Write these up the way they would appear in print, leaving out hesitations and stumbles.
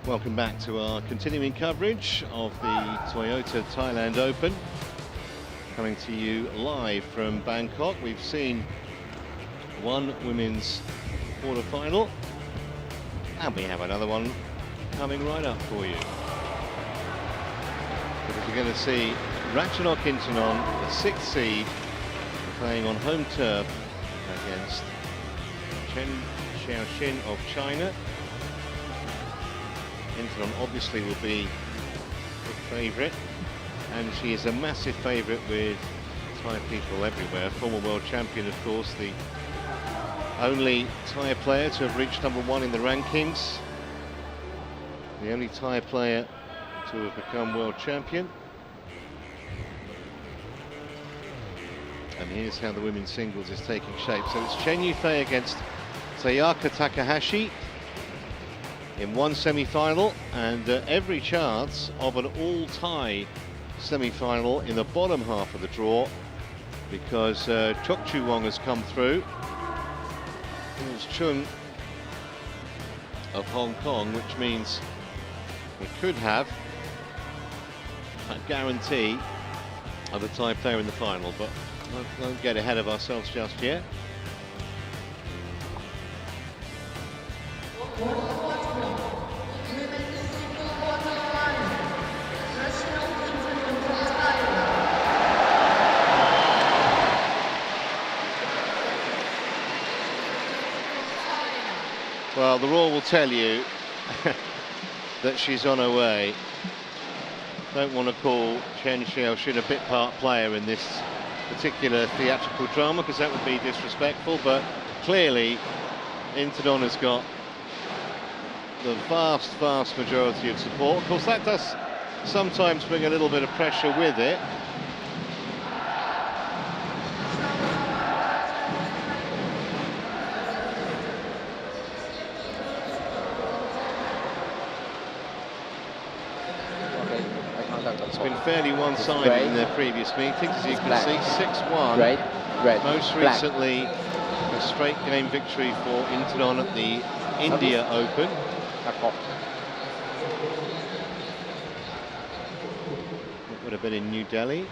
Welcome back to our continuing coverage of the Toyota Thailand Open. Coming to you live from Bangkok. We've seen one women's quarter-final, and we have another one coming right up for you. Because we're going to see Ratchanok INTANON, the 6th seed, playing on home turf against CHEN Xiao Xin of China. INTANON obviously will be the favourite, and she is a massive favourite with Thai people everywhere. Former world champion, of course, the only Thai player to have reached #1 in the rankings, the only Thai player to have become world champion. And here's how the women's singles is taking shape. So it's Chen Yufei against Sayaka Takahashi in one semi-final, and every chance of an all-Thai semi-final in the bottom half of the draw, because Chok Chu Wong has come through. It's Chung of Hong Kong, which means we could have a guarantee of a Thai player in the final, but won't get ahead of ourselves just yet. Well, the Raw will tell you that she's on her way. Don't want to call CHEN Xiao Xin a bit part player in this particular theatrical drama, because that would be disrespectful, but clearly INTANON has got the vast majority of support. Of course, that does sometimes bring a little bit of pressure with it. It's been fairly one-sided in their previous meetings, as you can see, 6-1. Most recently, a straight game victory for INTANON at the India Open. It would have been in New Delhi.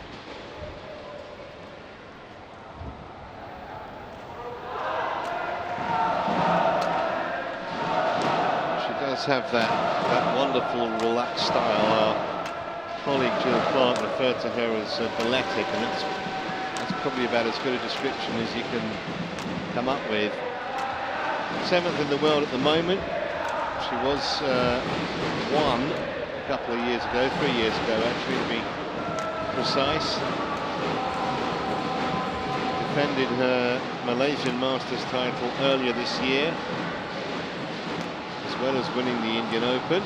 She does have that wonderful relaxed style. Colleague Jill Clark referred to her as balletic, and that's probably about as good a description as you can come up with. 7th in the world at the moment. She was won a couple of years ago, 3 years ago actually to be precise. Defended her Malaysian Masters title earlier this year, as well as winning the Indian Open.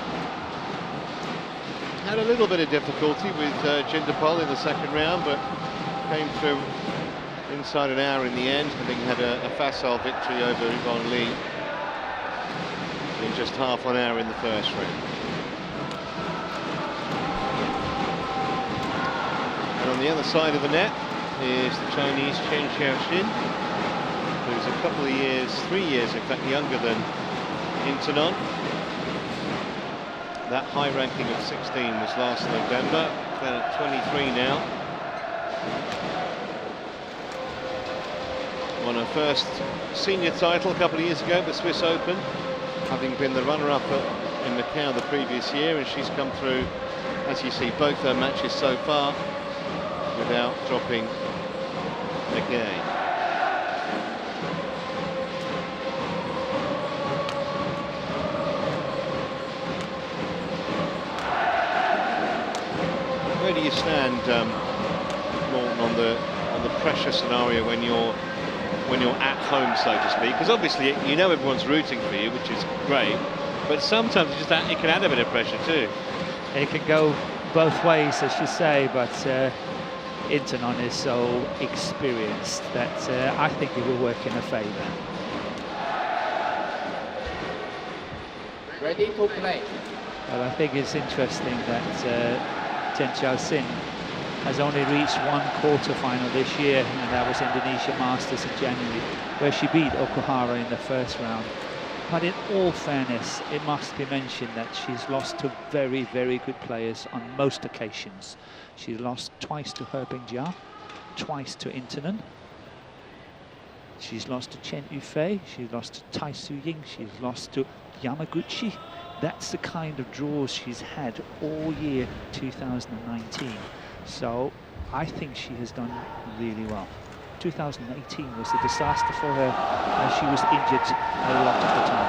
Had a little bit of difficulty with Jindapol in the second round, but came through inside an hour in the end, having had a facile victory over Yvonne Lee in just half an hour in the first round. And on the other side of the net is the Chinese CHEN Xiao Xin, who's a couple of years, 3 years in fact, younger than INTANON. That high ranking of 16 was last November, then at 23 now. Won her first senior title a couple of years ago at the Swiss Open, having been the runner-up in Macau the previous year, and she's come through, as you see, both her matches so far without dropping a game. Where do you stand, Morten, on the pressure scenario when you're at home, so to speak? Because obviously you know everyone's rooting for you, which is great, but sometimes it can add a bit of pressure too. It can go both ways, as you say, but INTANON is so experienced that I think it will work in her favour. Ready to play. Well, I think it's interesting that CHEN Xiao Xin has only reached one quarter-final this year, and that was Indonesia Masters in January, where she beat Okuhara in the first round. But in all fairness, it must be mentioned that she's lost to very, very good players on most occasions. She lost twice to Jia, twice to Intanon. She's lost to Chen Yufei, she's lost to Tai Su-ying, she's lost to Yamaguchi. That's the kind of draws she's had all year 2019. So I think she has done really well. 2018 was a disaster for her, as she was injured a lot of the time.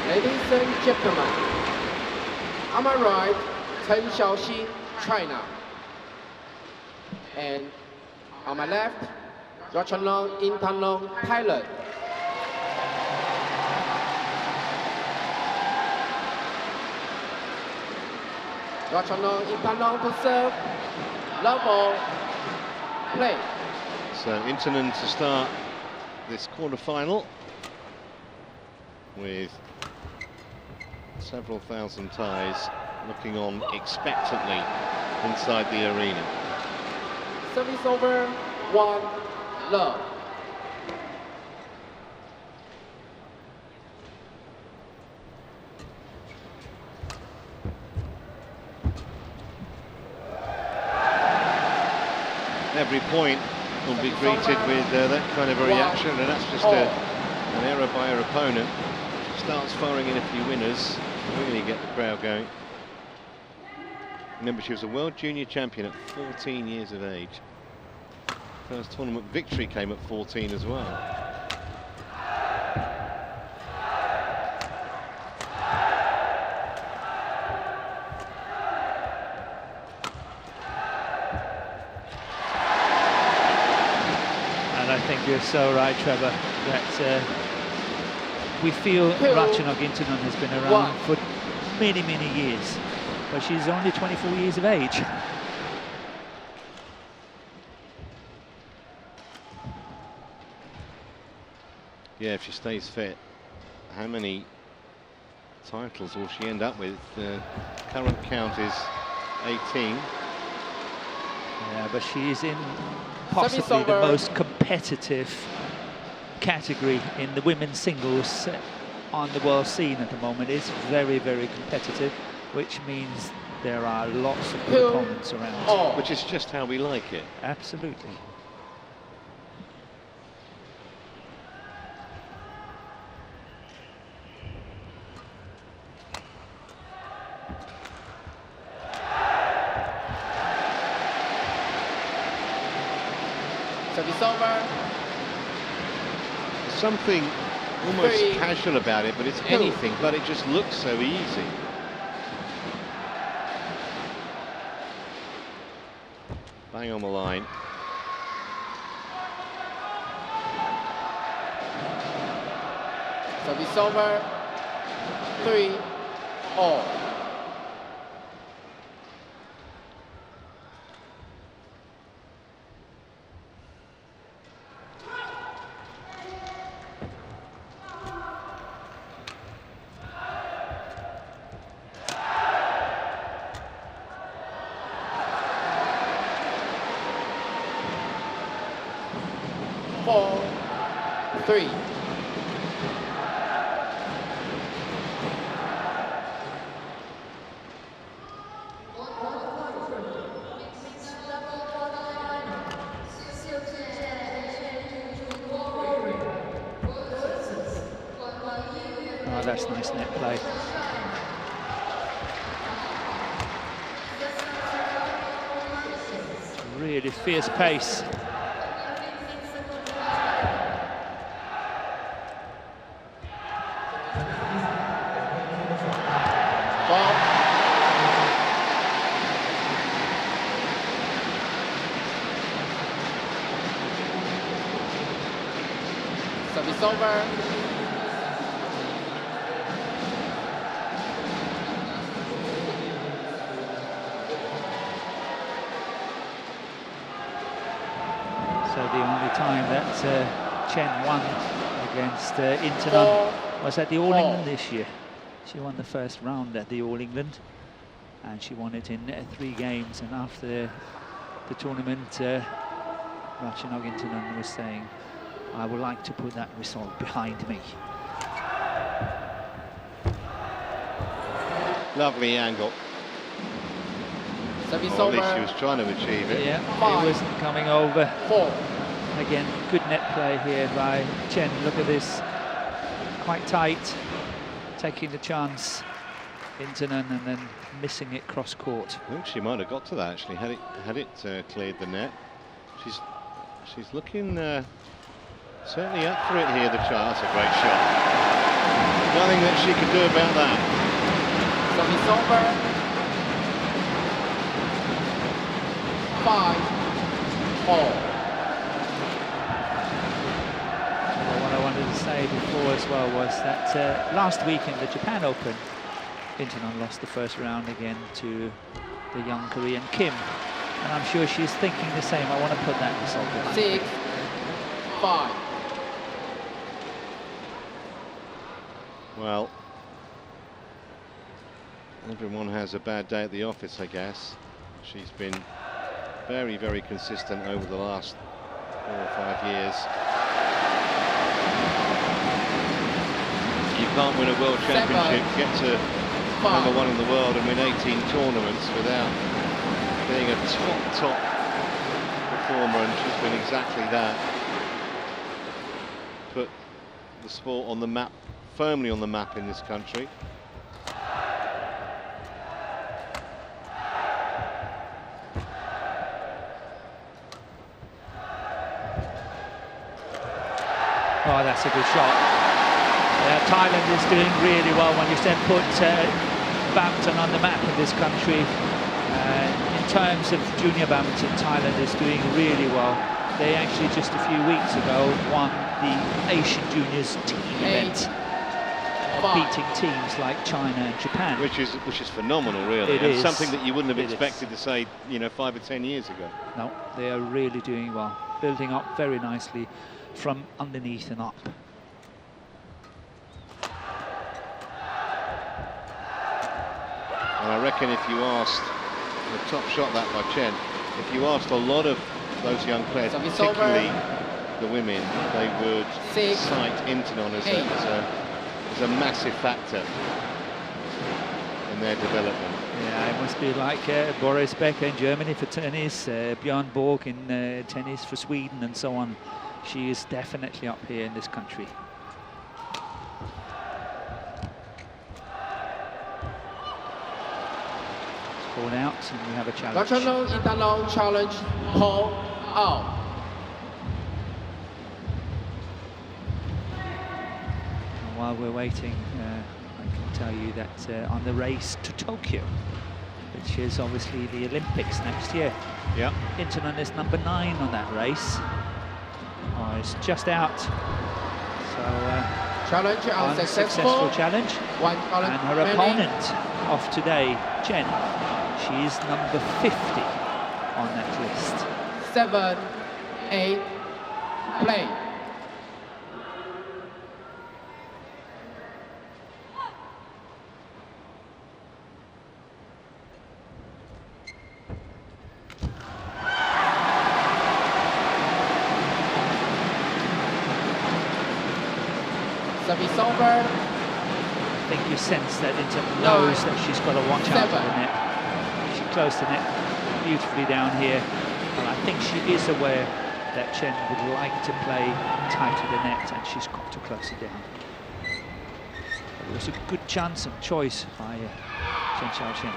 Ladies and gentlemen, on my right, CHEN Xiao Xin, China. And on my left, Ratchanok INTANON, Thailand. Ratchanok INTANON to serve, level, play. So Intanon to start this quarter-final with several thousand Thais looking on expectantly inside the arena. Service over, 1 love. Every point will be greeted with that kind of a reaction, and that's just an error by her opponent. Starts firing in a few winners, really get the crowd going. Remember, she was a World Junior Champion at 14 years of age. First tournament victory came at 14 as well. And I think you're so right, Trevor, that we feel Ratchanok INTANON has been around for many, many years, but she's only 24 years of age. Yeah, if she stays fit, how many titles will she end up with? The current count is 18. Yeah, but she is in possibly the most competitive category in the women's singles on the world scene at the moment. It's very, very competitive, which means there are lots of good opponents around. Which is just how we like it. Absolutely. Service over. There's something almost casual about it, but it's anything, but it just looks so easy. Bang on the line. Service over. 3-all. Three. Oh, that's nice net play. Really fierce pace. Service over. So the only time that Chen won against Intanon was at the All England this year. She won the first round at the All England, and she won it in 3 games. And after the tournament, Ratchanok INTANON was saying, I would like to put that result behind me. Lovely angle. Service Or at least over. she was trying to achieve it. Yeah, Five. it wasn't coming over. 4. Again, good net play here by Chen. Look at this, quite tight, taking the chance. INTANON and then missing it cross court. I think she might have got to that actually. Had it cleared the net. She's looking certainly up for it here. The child. That's a great shot. Nothing that she could do about that. Service over. 5. 4. Well, what I wanted to say before as well was that last week in the Japan Open, INTANON lost the first round again to the young Korean Kim. And I'm sure she's thinking the same. I want to put that result behind. 6. 5. Well, everyone has a bad day at the office, I guess. She's been very, very consistent over the last 4 or 5 years. You can't win a world championship, get to number 1 in the world and win 18 tournaments without being a top performer, and she's been exactly that. Put the sport on the map, firmly on the map in this country. Oh, that's a good shot. Thailand is doing really well when you said put badminton on the map in this country. In terms of junior badminton, Thailand is doing really well. They actually just a few weeks ago won the Asian Juniors team event, beating teams like China and Japan. Which is phenomenal, really. It and is. Something that you wouldn't have It expected to say, 5 or 10 years ago. No, they are really doing well, building up very nicely from underneath and up. And I reckon if you asked, the top shot that by Chen, if you asked a lot of those young players, Service particularly over. the women, they would 6. cite INTANON as a massive factor in their development. Yeah, it must be like Boris Becker in Germany for tennis, Björn Borg in tennis for Sweden and so on. She is definitely up here in this country. Called out and we have a challenge. Ratchanok INTANON challenge, Paul out. And while we're waiting, I can tell you that on the race to Tokyo, which is obviously the Olympics next year, Yeah. INTANON is number 9 on that race. Oh, it's just out. So Challenge unsuccessful unsuccessful. challenge. 1 And challenge her remaining. opponent of today, Chen, she is number 50 on that list. 7, 8, play. Service over. I think you sense that INTANON knows that she's got to watch out for the net. She closed the net beautifully down here, and I think she is aware that Chen would like to play tight to the net, and she's got to close it down. But it was a good chance and choice by CHEN Xiao Xin.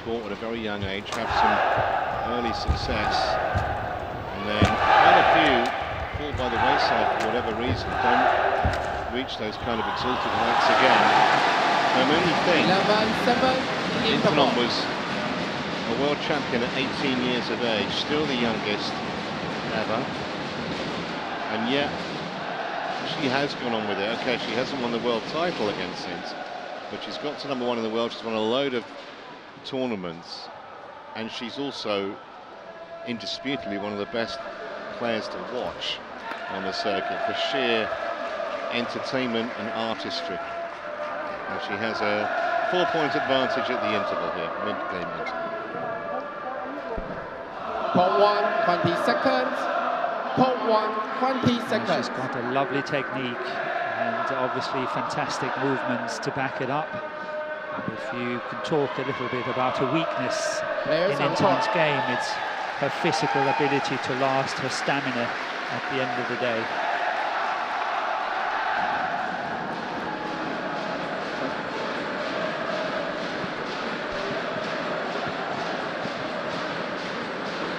Sport at a very young age, have some early success, and then quite a few fall by the wayside for whatever reason, don't reach those kind of exalted heights again. I only think 11-7 INTANON was a world champion at 18 years of age, still the youngest ever. And yet, she has gone on with it. Okay, she hasn't won the world title again since, but she's got to #1 in the world. She's won a load of tournaments, and she's also indisputably one of the best players to watch on the circuit for sheer entertainment and artistry. And she has a 4-point advantage at the interval here, mid-game interval. Point 1, 20 seconds. Point 1, 20 seconds. She's got a lovely technique and obviously fantastic movements to back it up. If you can talk a little bit about her weakness in Intanon's game, it's her physical ability to last, her stamina at the end of the day.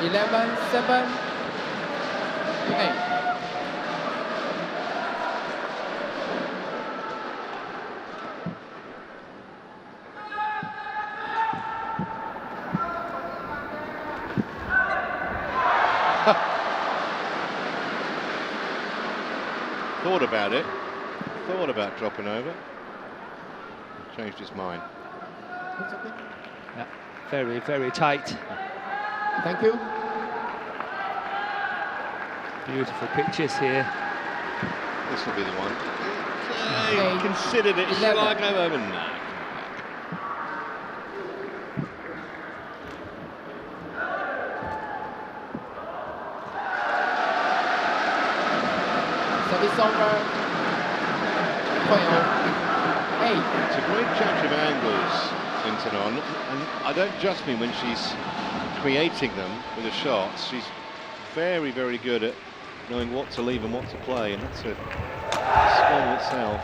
Eleven, 7, 8. Thought about it, thought about dropping over, changed his mind. Yeah, very, very tight. Thank you. Beautiful pictures here. This will be the one. Okay. Considered it. Shall I go over? No. Service over. 12, 8. It's a great judge of angles, Intanon, and I don't just mean when she's creating them with the shots. She's very, very good at knowing what to leave and what to play, and that's a skill itself.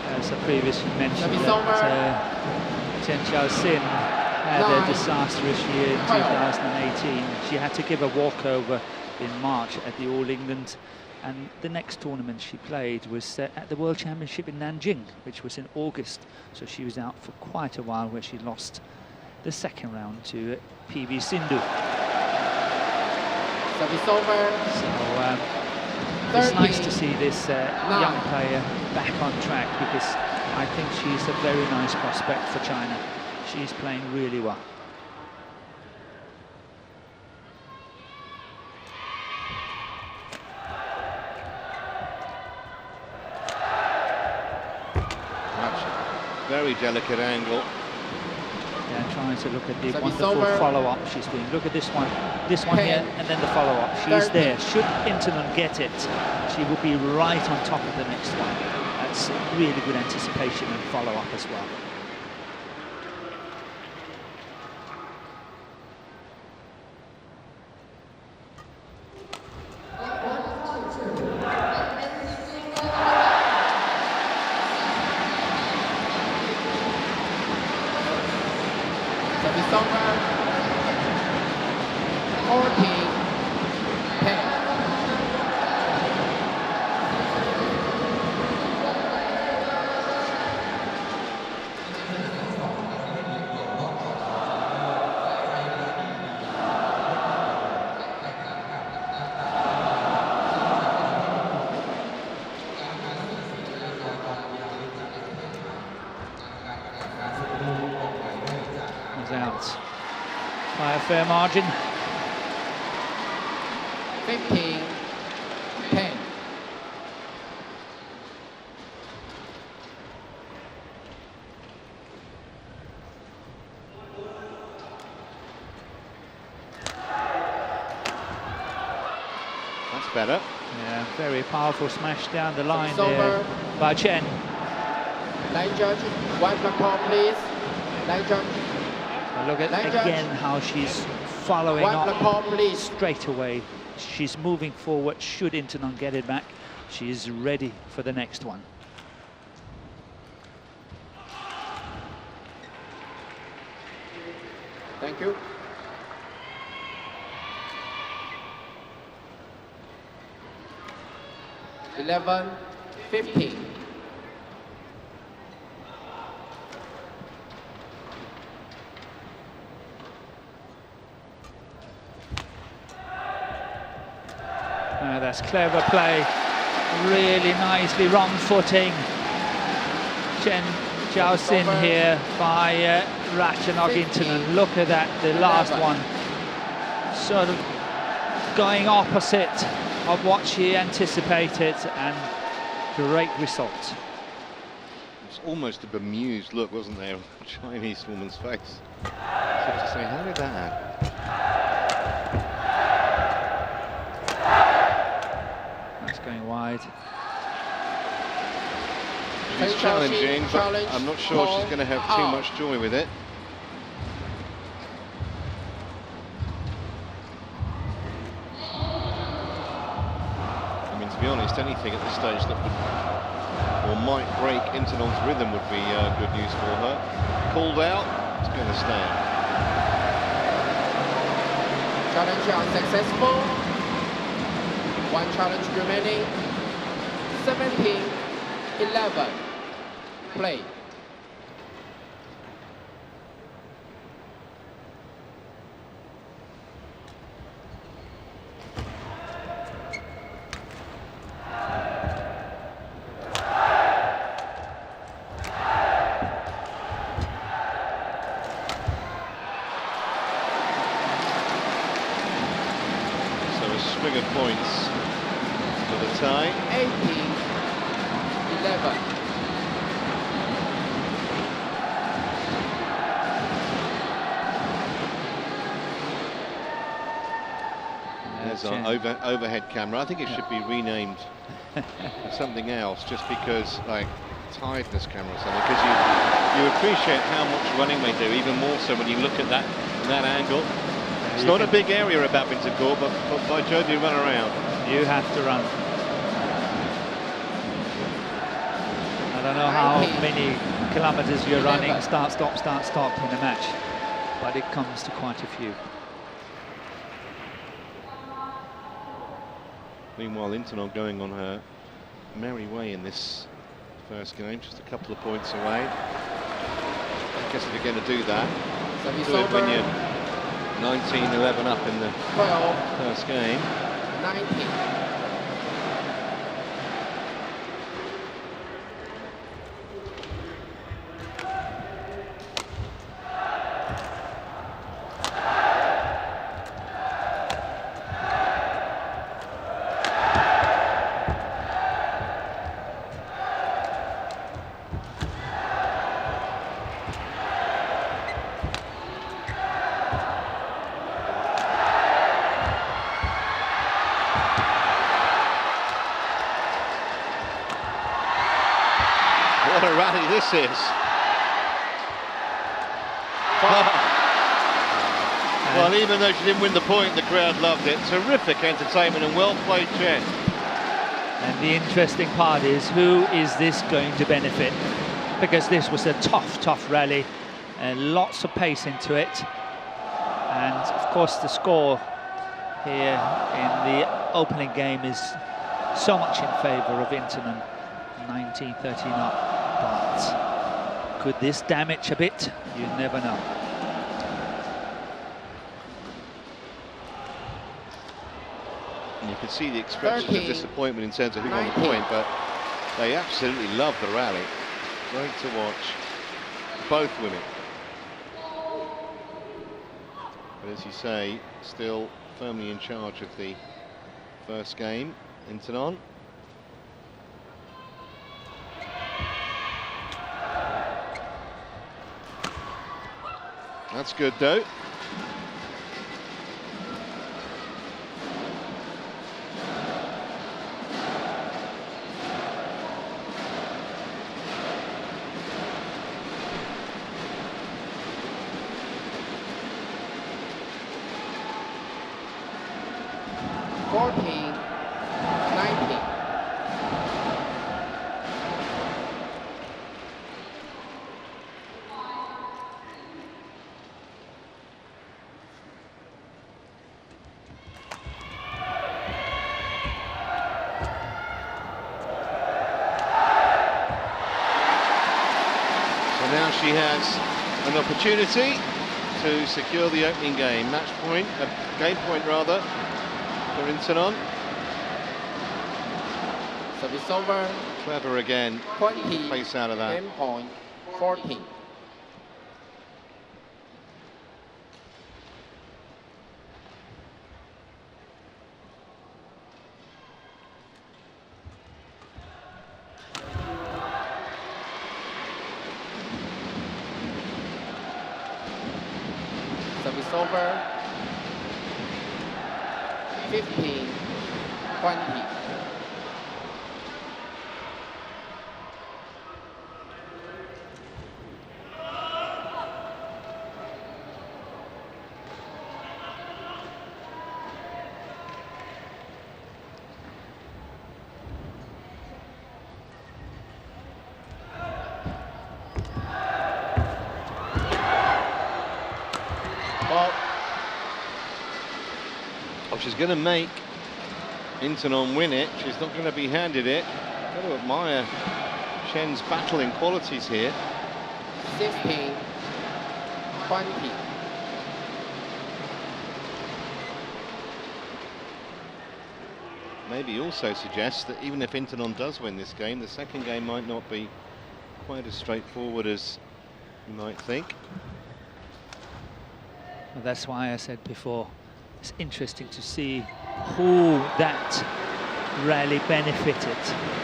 As I previously mentioned, that CHEN Xiao Xin had a disastrous year in 2018. She had to give a walkover in March at the All England, and the next tournament she played was at the World Championship in Nanjing, which was in August, so she was out for quite a while, where she lost the second round to PV Sindhu. Service over. So it's nice to see this young player back on track, because I think she's a very nice prospect for China. She's playing really well. Very delicate angle. Yeah, trying to look at the wonderful follow-up she's doing. Look at this one here, and then the follow-up. She's there. Should Intanon get it, she will be right on top of the next one. That's really good anticipation and follow-up as well. Out by a fair margin. 15, 10. That's better. Yeah, very powerful smash down the line there by Chen. Line judge, wipe the call, please. Line judge. Look at again how she's following up straight away. She's moving forward. Should Intanon get it back, she's ready for the next one. Thank you. 11, 15. That's clever play, really nicely wrong footing. CHEN Xiao Xin here by Ratchanok INTANON. Look at that, the last one. Sort of going opposite of what she anticipated, and great result. It's almost a bemused look, wasn't there, on the Chinese woman's face? So to say, how did that happen? That's going wide. She's challenging, but I'm not sure she's going to have too much joy with it. I mean, to be honest, anything at this stage that would or might break Intanon's rhythm would be good news for her. Called out, it's going to stand. Challenge unsuccessful. One challenge remaining. 17, 11. Play. So a string of points for the tie. 18, 11. There's our overhead camera. I think it should be renamed something else, just because, like, tiredness camera or something, because you appreciate how much running they do, even more so when you look at that angle. It's not a big area at Badminton Court, but by Jove, you run around. You have to run. I don't know how many kilometers you're running, start, stop in a match, but it comes to quite a few. Meanwhile, Intanon going on her merry way in this first game, just a couple of points away. I guess if you're going to do that, do it when you're 19-11 up in the 12, first game. 19. What a rally this is. Well, even though she didn't win the point, the crowd loved it. Terrific entertainment and well played, Chen. And the interesting part is, who is this going to benefit? Because this was a tough rally and lots of pace into it. And of course the score here in the opening game is so much in favour of Intanon, 19-13 up. But could this damage a bit? You never know. And you can see the expression of disappointment in terms of who won the point, but they absolutely love the rally. Great to watch, both women. But as you say, still firmly in charge of the first game, Intanon. That's good though. she has an opportunity to secure the opening game. Match point, game point rather, for Intanon. Service over. Clever again. 20. Place out of that. Game point 14. Service over. 15. 20. Oh, she's going to make Intanon win it. She's not going to be handed it. Got to admire Chen's battling qualities here. 16. 20. Maybe also suggests that even if Intanon does win this game, the second game might not be quite as straightforward as you might think. Well, that's why I said before, it's interesting to see who that rally benefited,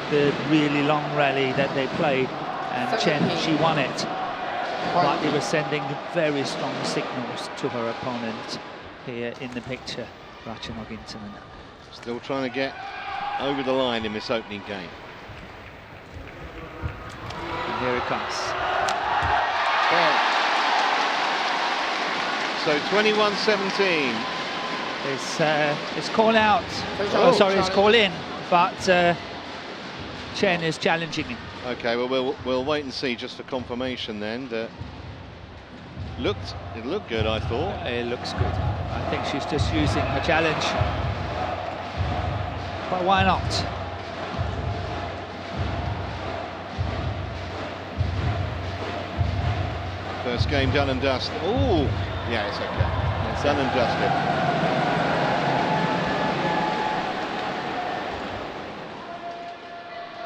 the really long rally that they played, and Chen, she won it, but they were sending very strong signals to her opponent here in the picture, Ratchanok INTANON. Still trying to get over the line in this opening game. And here it comes. So 21-17. It's call out. Oh, sorry, it's call in. But Chen is challenging him. Okay, well we'll wait and see just for confirmation then. It looked good, I thought. It looks good. I think she's just using her challenge. But why not? First game done and dusted. Oh, yeah, it's okay. It's done and dusted.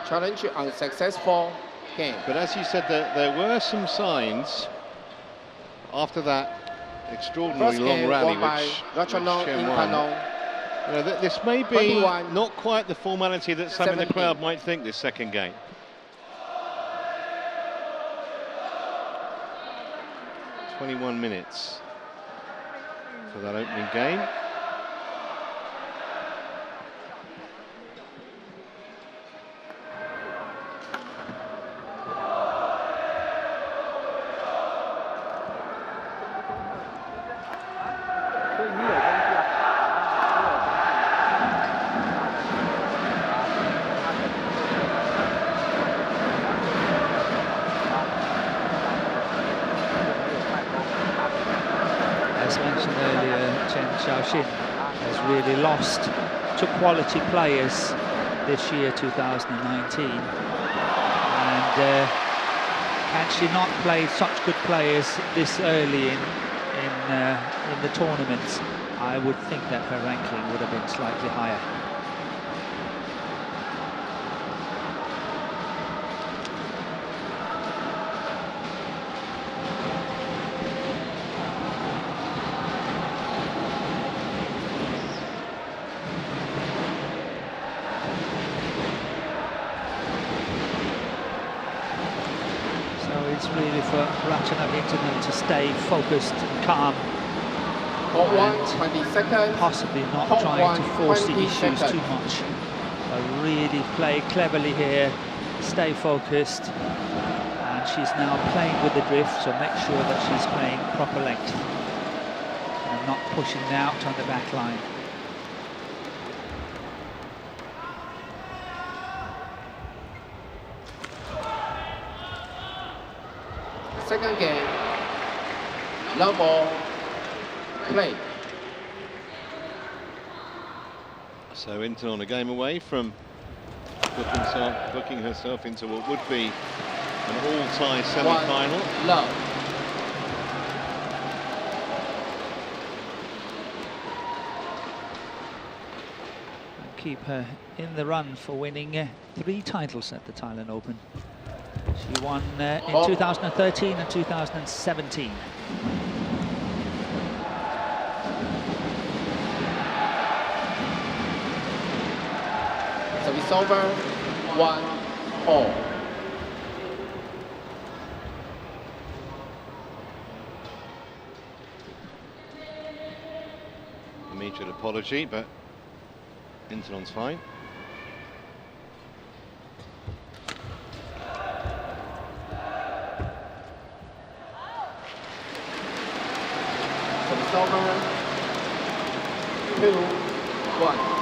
Challenge unsuccessful game. But as you said, there were some signs after that extraordinarily long rally, which Ratchanok Chen won. You know, this may be not quite the formality that some in the crowd might think this second game. "21 minutes for that opening game. As mentioned earlier, CHEN Xiao Xin has really lost to quality players this year, 2019. And had she not played such good players this early in the tournaments, I would think that her ranking would have been slightly higher. It's really for Ratchanok INTANON to stay focused and calm, and possibly not trying to force the issues too much, but really play cleverly here, stay focused, and she's now playing with the drift, so make sure that she's playing proper length and not pushing out on the back line. Second game, love ball, play. So Intanon a game away from booking herself into what would be An all-tie semi-final. Love. Keep her in the run for winning 3 titles at the Thailand Open. She won in 2013 and 2017. Service over, 1-all. Immediate apology, but Intanon's fine. Service over, 2-1.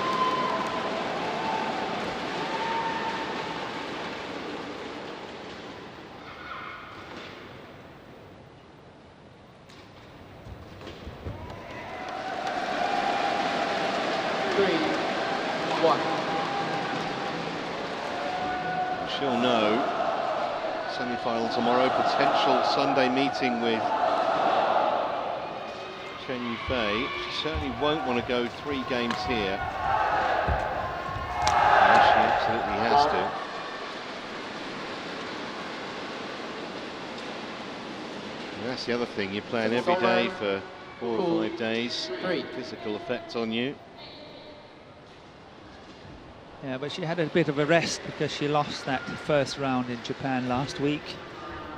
She'll know. Semi-final tomorrow, potential Sunday meeting with Chen Yufei. She certainly won't want to go 3 games here. Unless she absolutely has to. And that's the other thing, you're playing every day for 4 or 5 days. Physical effect on you. Yeah, but she had a bit of a rest because she lost that first round in Japan last week.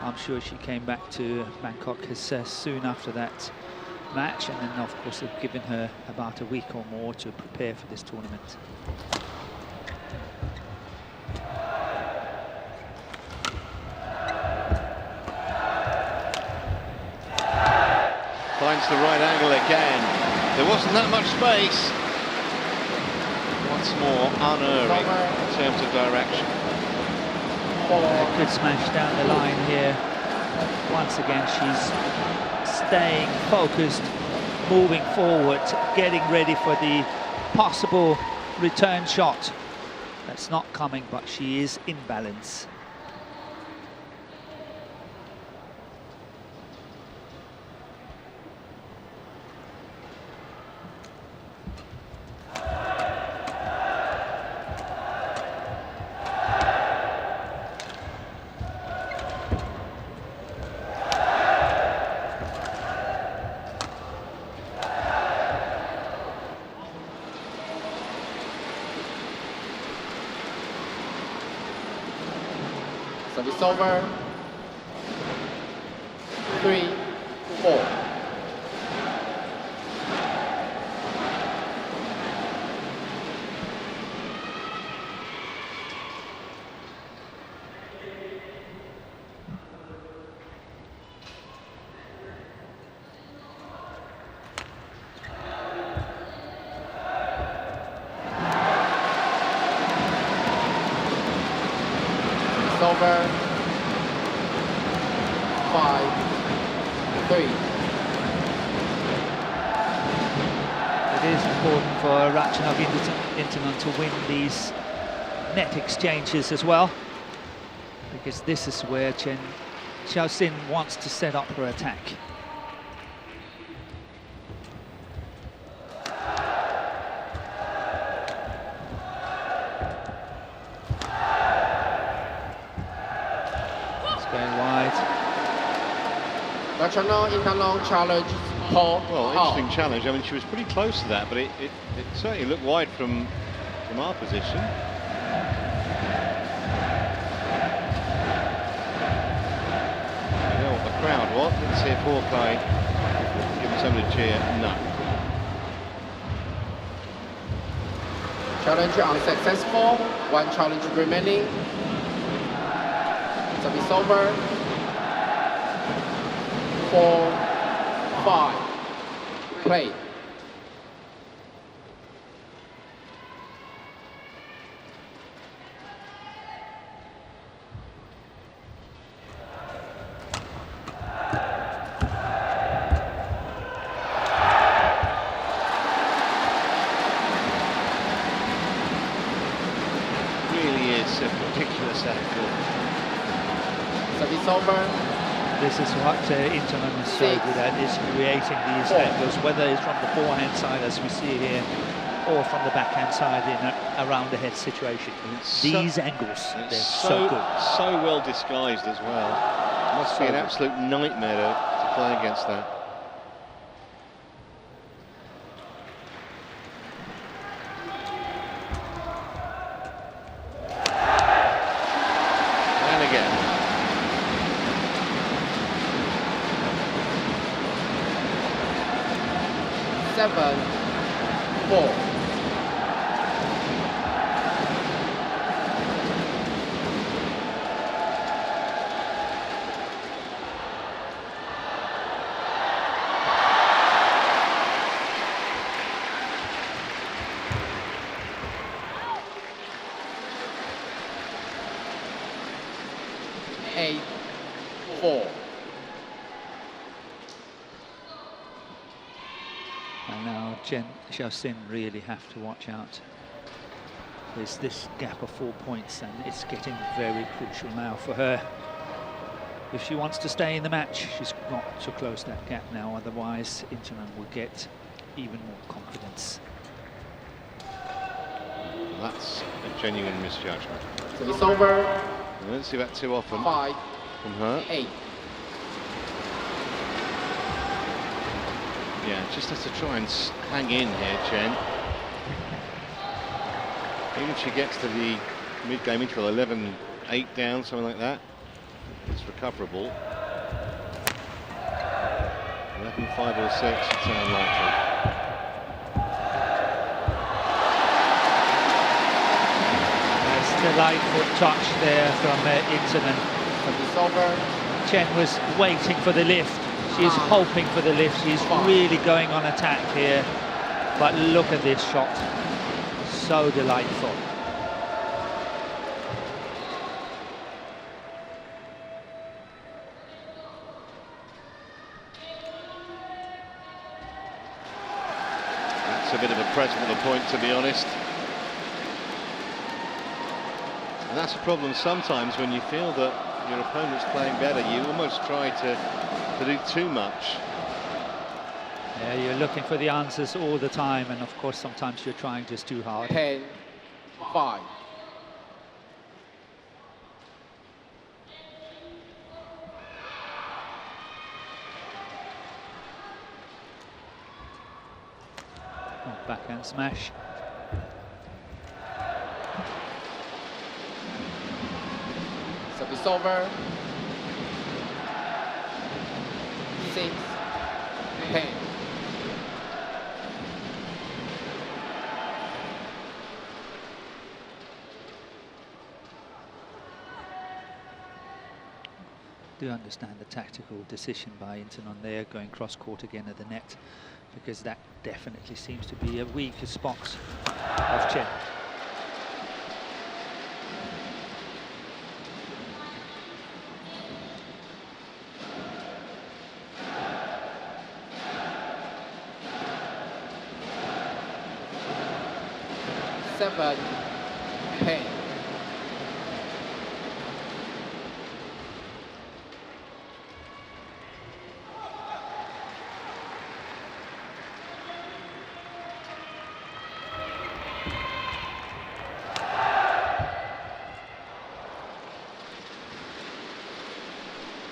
I'm sure she came back to Bangkok soon after that match, and then of course they've given her about a week or more to prepare for this tournament. Finds the right angle again. There wasn't that much space. Once more unerring in terms of direction. Good smash down the line here. Once again, she's staying focused, moving forward, getting ready for the possible return shot. That's not coming, but she is in balance. Service over, 3-4. Over 5-3. It is important for Ratchanok INTANON to win these net exchanges as well, because this is where CHEN Xiao Xin wants to set up her attack. Ratchanok INTANON challenge Paul. Well, interesting challenge. I mean, she was pretty close to that, but it certainly looked wide from our position. You know what the crowd want? Let's see if Hawkeye give him something to cheer. No. Challenge unsuccessful. 1 challenge remaining. Service over. 4-5. Play. Really is a ridiculous angle. Service over. This is what Intanon is so good at, is creating these angles, whether it's from the forehand side, as we see here, or from the backhand side in a around the head situation. These angles, they're so good. So well disguised as well. Must be an absolute nightmare to play against that. And again. Seven, 4. Eight, 4. And now CHEN Xiao Xin really have to watch out. There's this gap of 4 points, and it's getting very crucial now for her. If she wants to stay in the match, she's got to close that gap now, otherwise Intanon will get even more confidence. That's a genuine misjudgment. So it's over. We don't see that too often 5, from her. 8. Yeah, just has to try and hang in here, Chen. Even if she gets to the mid-game interval, 11-8 down, something like that, it's recoverable. 11-5 or 6, it's unlikely. Delightful touch there from Intanon. It's over. Chen was waiting for the lift. She's hoping for the lift. She's really going on attack here. But look at this shot. So delightful. That's a bit of a present of a point, to be honest. And that's a problem sometimes when you feel that your opponent's playing better. You almost try to do too much. Yeah, you're looking for the answers all the time, and of course sometimes you're trying just too hard. 10, 5. Oh, backhand smash. Service over. 6, 10. Do understand the tactical decision by Intanon there, going cross-court again at the net, because that definitely seems to be a weaker spot of Chen. Seven, 10.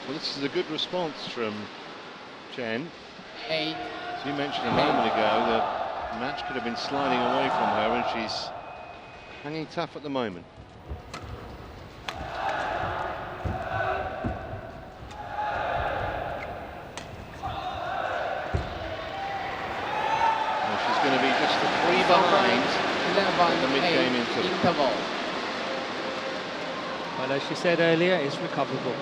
Well, this is a good response from Chen. 8. As you mentioned a moment ago, the match could have been sliding away from her, and she's hanging tough at the moment. Well, she's going to be just a 3 behind the mid-game interval. Well, as she said earlier, it's recoverable.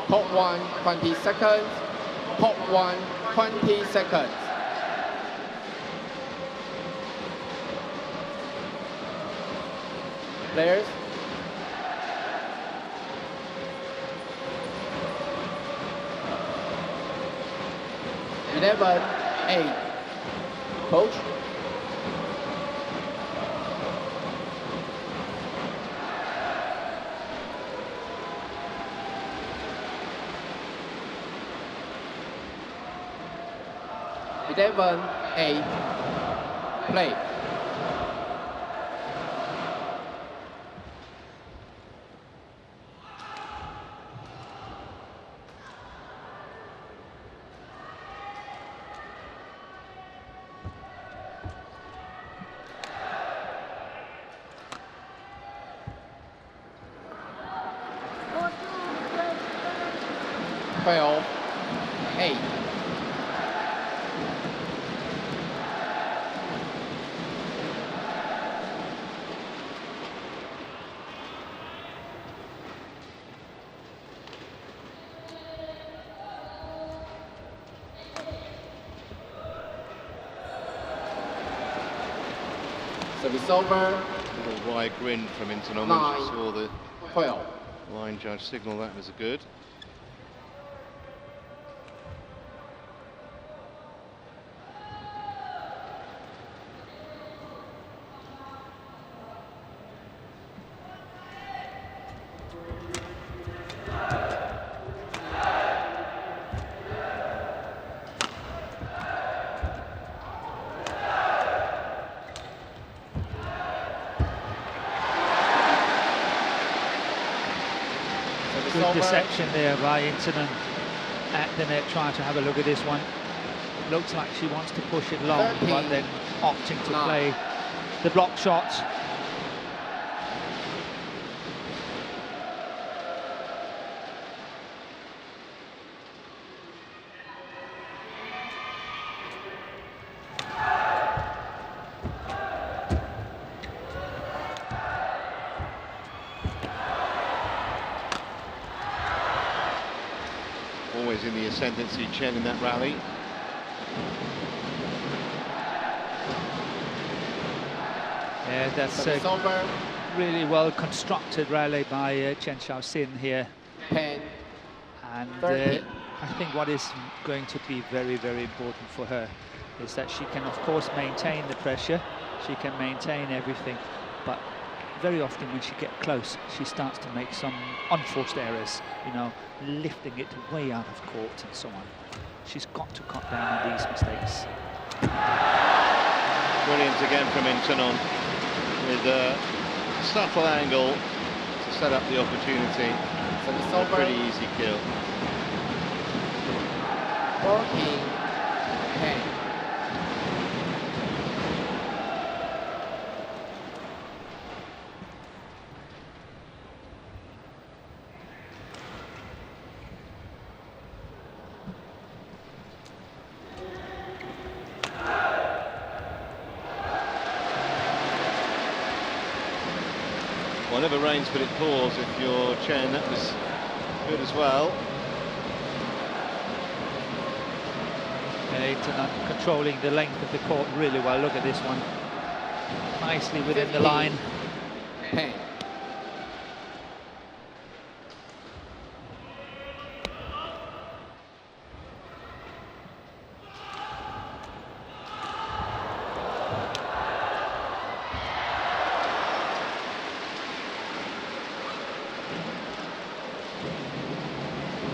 Pot 1, 20 seconds. Pot 1, 20 seconds. Players. Eleven, 8. Coach. Eleven, 8. Play. Fail. 8. Service over. A little wide grin from Intanon when 9. she saw the 12. line judge signal that was a good. Good deception there by Intanon at the net, trying to have a look at this one. Looks like she wants to push it long, 13, but then opting to 9. play the block shot. Always in the ascendancy, Chen, in that rally. Yeah, that's Service over. really well constructed rally by CHEN Xiao Xin here. 10. And 13. I think what is going to be very, very important for her is that she can, of course, maintain the pressure. She can maintain everything, but very often when she gets close, she starts to make some unforced errors, you know, lifting it way out of court and so on. She's got to cut down on these mistakes. Brilliant again from Intanon, with a subtle angle to set up the opportunity. Service A over. pretty easy kill. 14. 10. Well, never rains but it pours if you're Chen. That was good as well. Intanon controlling the length of the court really well. Look at this one. Nicely within the 15. line. 10.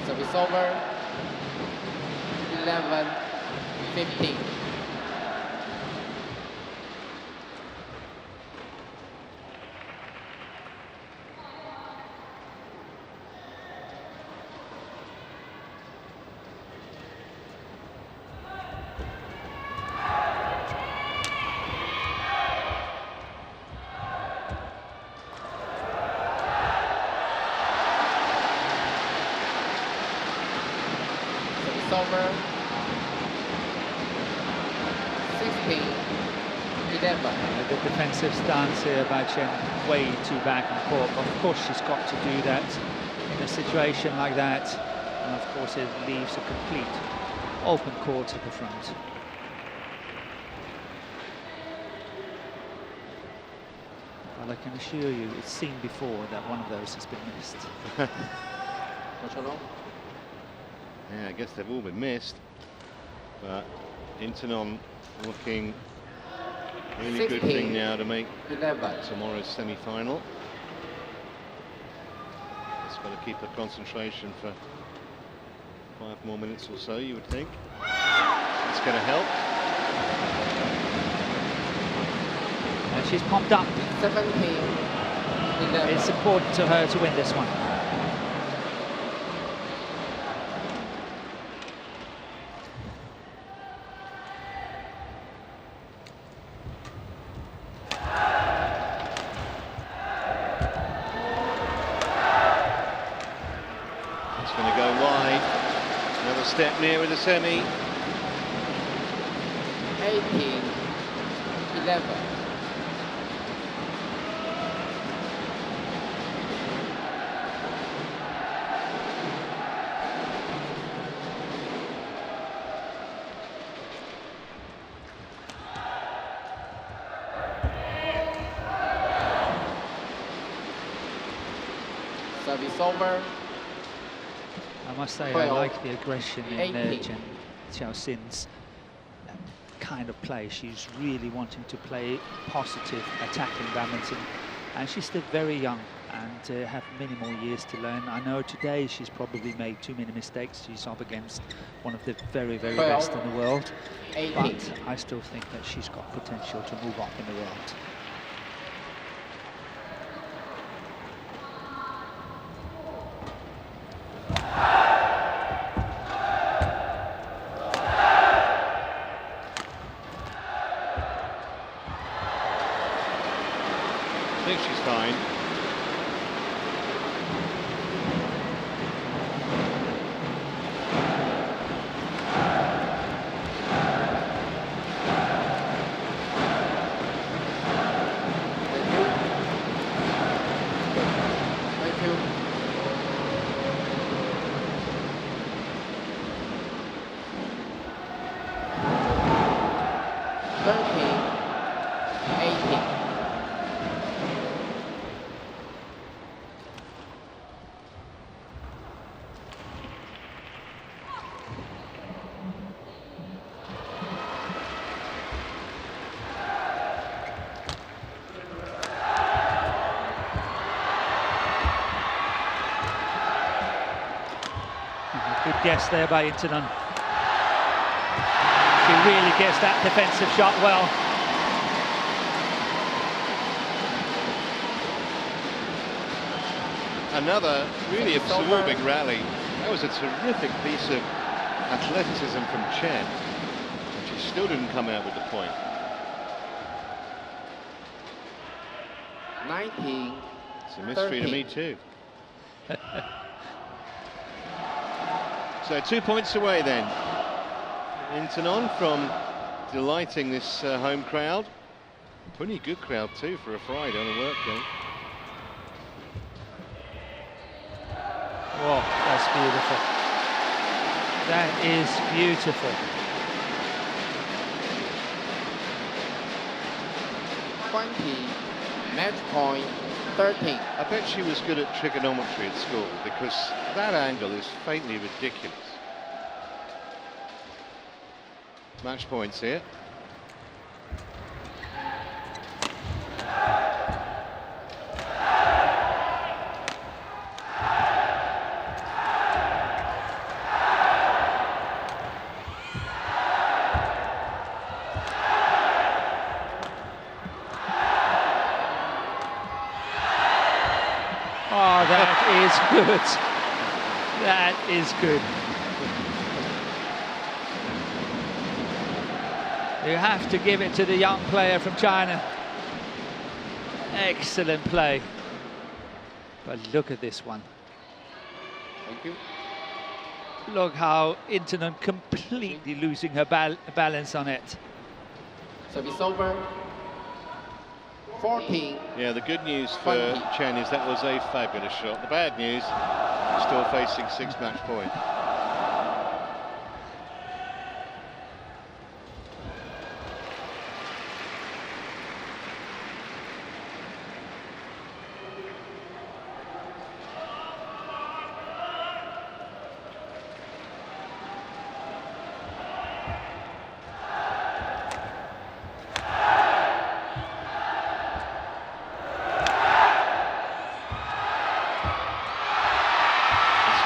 Service over. 11. 15. Service over. 16. 11. The defensive stance here by Chen, way too back and court. Of course, she's got to do that in a situation like that. And of course it leaves a complete open court at the front. Well, I can assure you, it's seen before that one of those has been missed. Yeah, I guess they've all been missed. But Intanon looking really good thing now to make tomorrow's semi-final. Just got to keep her concentration for 5 more minutes or so, you would think. It's going to help. And she's pumped up. 17, 11. It's important to her to win this one. It's going to go wide. Another step nearer the semi. 18, 11. Service over. I must say, 12, I like the aggression in 18. CHEN Xiao Xin's kind of play. She's really wanting to play positive attacking badminton, and she's still very young and have many more years to learn. I know today she's probably made too many mistakes. She's up against one of the very, very 12, best in the world, 18. but I still think that she's got potential to move up in the world. I think she's fine. Thank you. Thank you. 18. Good guess there by Intanon. She really gets that defensive shot well. Another really absorbing rally. That was a terrific piece of athleticism from Chen. And she still didn't come out with the point. 19. It's a mystery to me too. So 2 points away then. Intanon from delighting this home crowd. Pretty good crowd too for a Friday on a work day. Whoa, that's beautiful. That is beautiful. 20. Match point 13. I bet she was good at trigonometry at school, because that angle is faintly ridiculous. Match points here. Oh, that is good. That is good. You have to give it to the young player from China. Excellent play. But look at this one. Thank you. Look how Intanon completely losing her balance on it. Service over. 14. Yeah, the good news for Chen is that was a fabulous shot. The bad news, still facing 6 match point.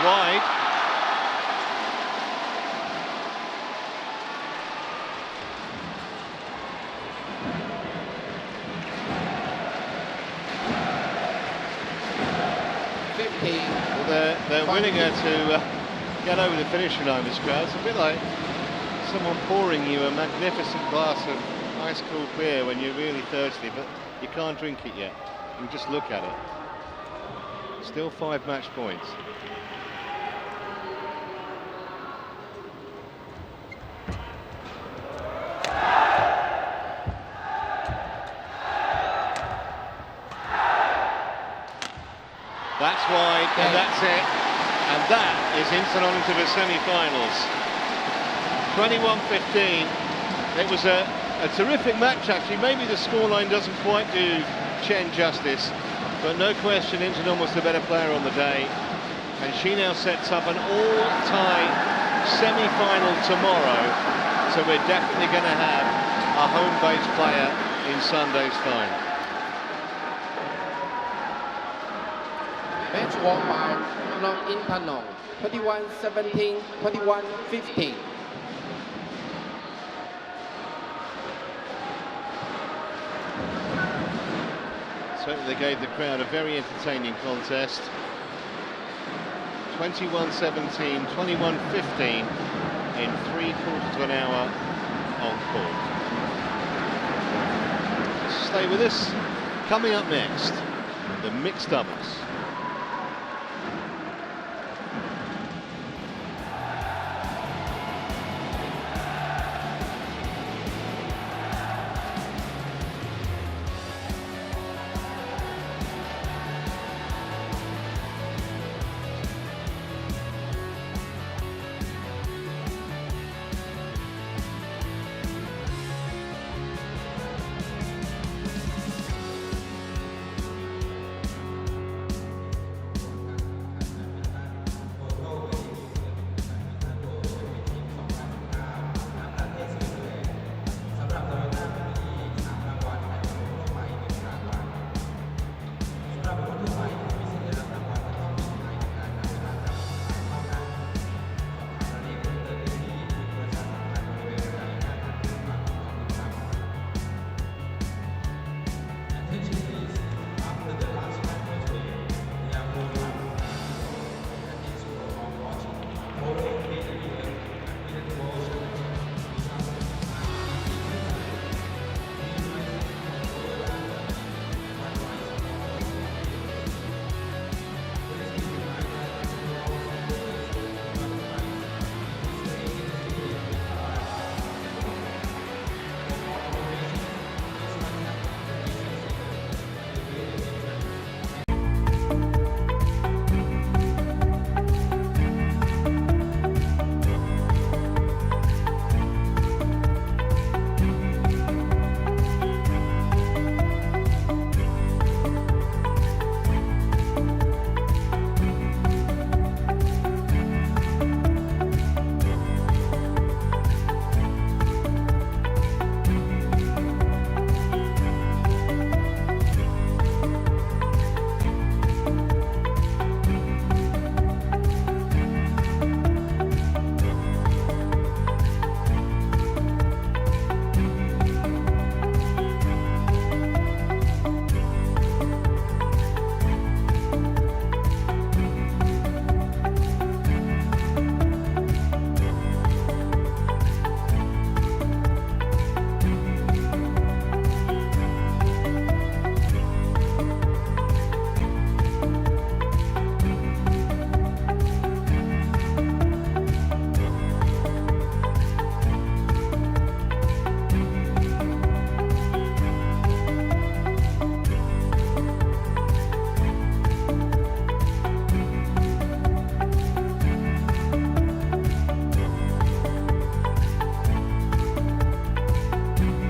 wide. Well, they're winning her to get over the finishing line, this crowd. It's a bit like someone pouring you a magnificent glass of ice cold beer when you're really thirsty, but you can't drink it yet. You can just look at it. Still 5 match points. That's wide, and that's it. And that is Intanon into the semi-finals. 21-15. It was a terrific match, actually. Maybe the scoreline doesn't quite do Chen justice, but no question Intanon was the better player on the day. And she now sets up an all-tie semi-final tomorrow. So we're definitely going to have a home-based player in Sunday's final. Match won by Ratchanok INTANON, 21-17, 21-15. Certainly they gave the crowd a very entertaining contest. 21-17, 21-15 in 3/4 of an hour on court. Stay with us. Coming up next, the mixed doubles.